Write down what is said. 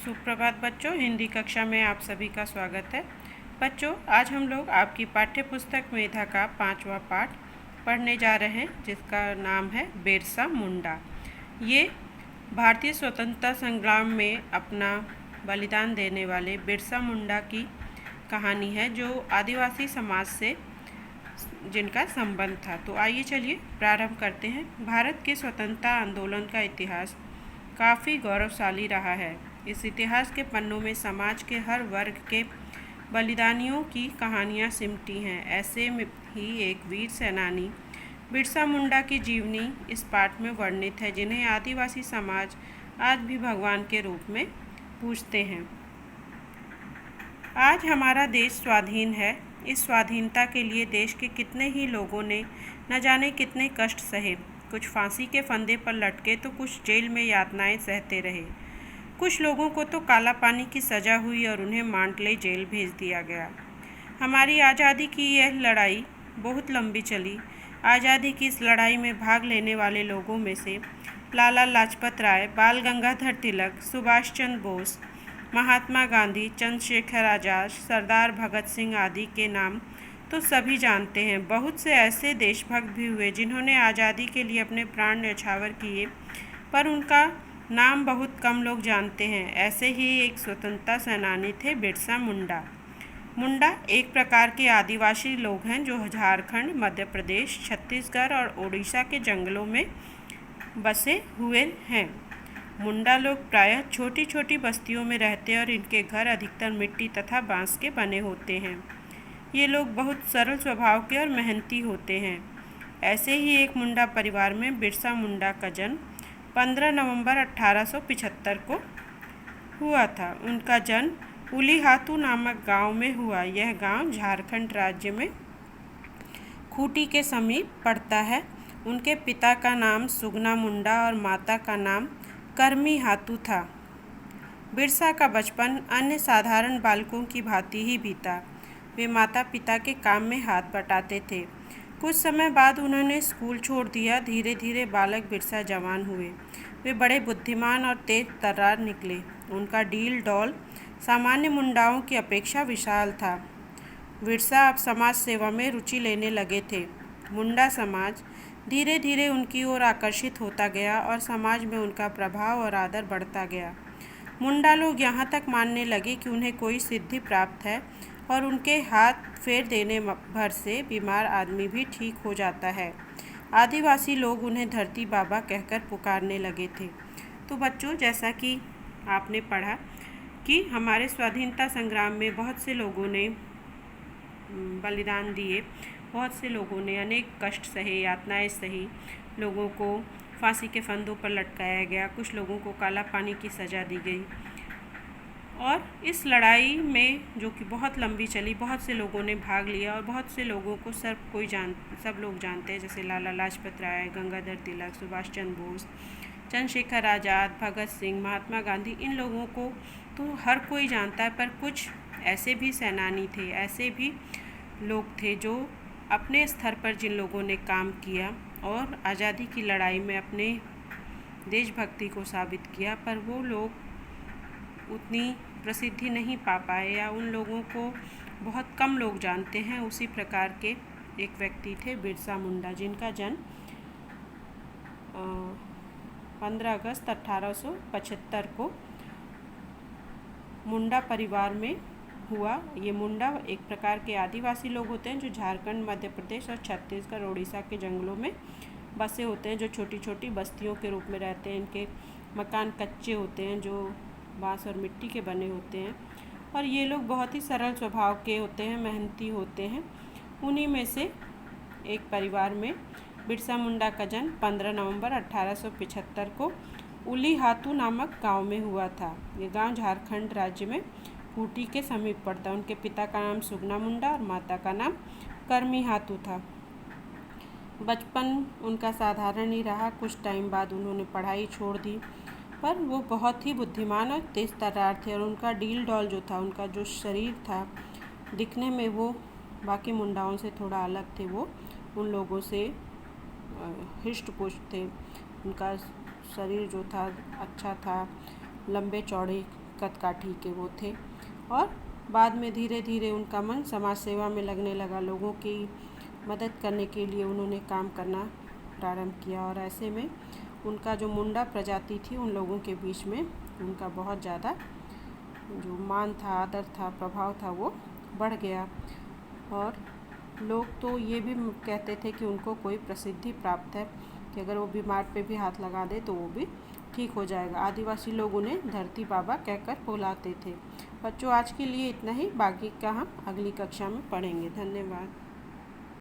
सुप्रभात बच्चों, हिंदी कक्षा में आप सभी का स्वागत है। बच्चों, आज हम लोग आपकी पाठ्य पुस्तक मेधा का 5वां पाठ पढ़ने जा रहे हैं, जिसका नाम है बिरसा मुंडा। ये भारतीय स्वतंत्रता संग्राम में अपना बलिदान देने वाले बिरसा मुंडा की कहानी है, जो आदिवासी समाज से जिनका संबंध था। तो आइए चलिए प्रारंभ करते हैं। भारत के स्वतंत्रता आंदोलन का इतिहास काफ़ी गौरवशाली रहा है। इस इतिहास के पन्नों में समाज के हर वर्ग के बलिदानियों की कहानियाँ सिमटी हैं। ऐसे में ही एक वीर सेनानी बिरसा मुंडा की जीवनी इस पाठ में वर्णित है, जिन्हें आदिवासी समाज आज भी भगवान के रूप में पूजते हैं। आज हमारा देश स्वाधीन है। इस स्वाधीनता के लिए देश के कितने ही लोगों ने न जाने कितने कष्ट सहे। कुछ फांसी के फंदे पर लटके तो कुछ जेल में यातनाएं सहते रहे। कुछ लोगों को तो काला पानी की सज़ा हुई और उन्हें मांडले जेल भेज दिया गया। हमारी आज़ादी की यह लड़ाई बहुत लंबी चली। आज़ादी की इस लड़ाई में भाग लेने वाले लोगों में से लाला लाजपत राय, बाल गंगाधर तिलक, सुभाष चंद्र बोस, महात्मा गांधी, चंद्रशेखर आज़ाद, सरदार भगत सिंह आदि के नाम तो सभी जानते हैं। बहुत से ऐसे देशभक्त भी हुए जिन्होंने आज़ादी के लिए अपने प्राण न्यौछावर किए, पर उनका नाम बहुत कम लोग जानते हैं। ऐसे ही एक स्वतंत्रता सेनानी थे बिरसा मुंडा। मुंडा एक प्रकार के आदिवासी लोग हैं जो झारखंड, मध्य प्रदेश, छत्तीसगढ़ और उड़ीसा के जंगलों में बसे हुए हैं। मुंडा लोग प्रायः छोटी छोटी बस्तियों में रहते हैं और इनके घर अधिकतर मिट्टी तथा बांस के बने होते हैं। ये लोग बहुत सरल स्वभाव के और मेहनती होते हैं। ऐसे ही एक मुंडा परिवार में बिरसा मुंडा का जन्म 15 नवंबर 1875 को हुआ था। उनका जन्म उलीहातू नामक गांव में हुआ। यह गांव झारखंड राज्य में खूंटी के समीप पड़ता है। उनके पिता का नाम सुगना मुंडा और माता का नाम करमी हातू था। बिरसा का बचपन अन्य साधारण बालकों की भांति ही बीता। वे माता पिता के काम में हाथ बटाते थे। कुछ समय बाद उन्होंने स्कूल छोड़ दिया। धीरे धीरे बालक बिरसा जवान हुए। वे बड़े बुद्धिमान और तेज तर्रार निकले। उनका डील डौल सामान्य मुंडाओं की अपेक्षा विशाल था। बिरसा अब समाज सेवा में रुचि लेने लगे थे। मुंडा समाज धीरे धीरे उनकी ओर आकर्षित होता गया और समाज में उनका प्रभाव और आदर बढ़ता गया। मुंडा लोग यहाँ तक मानने लगे कि उन्हें कोई सिद्धि प्राप्त है और उनके हाथ फेर देने भर से बीमार आदमी भी ठीक हो जाता है। आदिवासी लोग उन्हें धरती बाबा कहकर पुकारने लगे थे। तो बच्चों, जैसा कि आपने पढ़ा कि हमारे स्वाधीनता संग्राम में बहुत से लोगों ने बलिदान दिए, बहुत से लोगों ने अनेक कष्ट सहे, यातनाएं सही। लोगों को फांसी के फंदों पर लटकाया गया, कुछ लोगों को काला पानी की सज़ा दी गई। और इस लड़ाई में, जो कि बहुत लंबी चली, बहुत से लोगों ने भाग लिया और बहुत से लोगों को सब लोग जानते हैं, जैसे लाला लाजपत राय, गंगाधर तिलक, सुभाष चंद्र बोस, चंद्रशेखर आज़ाद, भगत सिंह, महात्मा गांधी। इन लोगों को तो हर कोई जानता है, पर कुछ ऐसे भी सेनानी थे, ऐसे भी लोग थे जो अपने स्तर पर जिन लोगों ने काम किया और आज़ादी की लड़ाई में अपने देशभक्ति को साबित किया, पर वो लोग उतनी प्रसिद्धि नहीं पा पाए या उन लोगों को बहुत कम लोग जानते हैं। उसी प्रकार के एक व्यक्ति थे बिरसा मुंडा, जिनका जन्म 15 अगस्त 1875 को मुंडा परिवार में हुआ। ये मुंडा एक प्रकार के आदिवासी लोग होते हैं जो झारखंड, मध्य प्रदेश और छत्तीसगढ़, उड़ीसा के जंगलों में बसे होते हैं, जो छोटी छोटी बस्तियों के रूप में रहते हैं। इनके मकान कच्चे होते हैं, जो बांस और मिट्टी के बने होते हैं, और ये लोग बहुत ही सरल स्वभाव के होते हैं, मेहनती होते हैं। उन्हीं में से एक परिवार में बिरसा मुंडा का जन्म 15 नवंबर 1875 को उलीहातू नामक गांव में हुआ था। ये गांव झारखंड राज्य में खूंटी के समीप पड़ता है। उनके पिता का नाम सुगना मुंडा और माता का नाम करमी हातू था। बचपन उनका साधारण ही रहा। कुछ टाइम बाद उन्होंने पढ़ाई छोड़ दी, पर वो बहुत ही बुद्धिमान और तेज तर्रार थे। और उनका डील डौल जो था, उनका जो शरीर था, दिखने में वो बाकी मुंडाओं से थोड़ा अलग थे। वो उन लोगों से हृष्ट पुष्ट थे। उनका शरीर जो था अच्छा था, लंबे चौड़े कदकाठी के वो थे। और बाद में धीरे धीरे उनका मन समाज सेवा में लगने लगा। लोगों की मदद करने के लिए उन्होंने काम करना प्रारंभ किया और ऐसे में उनका जो मुंडा प्रजाति थी उन लोगों के बीच में उनका बहुत ज़्यादा जो मान था, आदर था, प्रभाव था, वो बढ़ गया। और लोग तो ये भी कहते थे कि उनको कोई प्रसिद्धि प्राप्त है कि अगर वो बीमार पे भी हाथ लगा दे तो वो भी ठीक हो जाएगा। आदिवासी लोग उन्हें धरती बाबा कहकर बुलाते थे। बच्चों, आज के लिए इतना ही, बाकी का हम अगली कक्षा में पढ़ेंगे। धन्यवाद।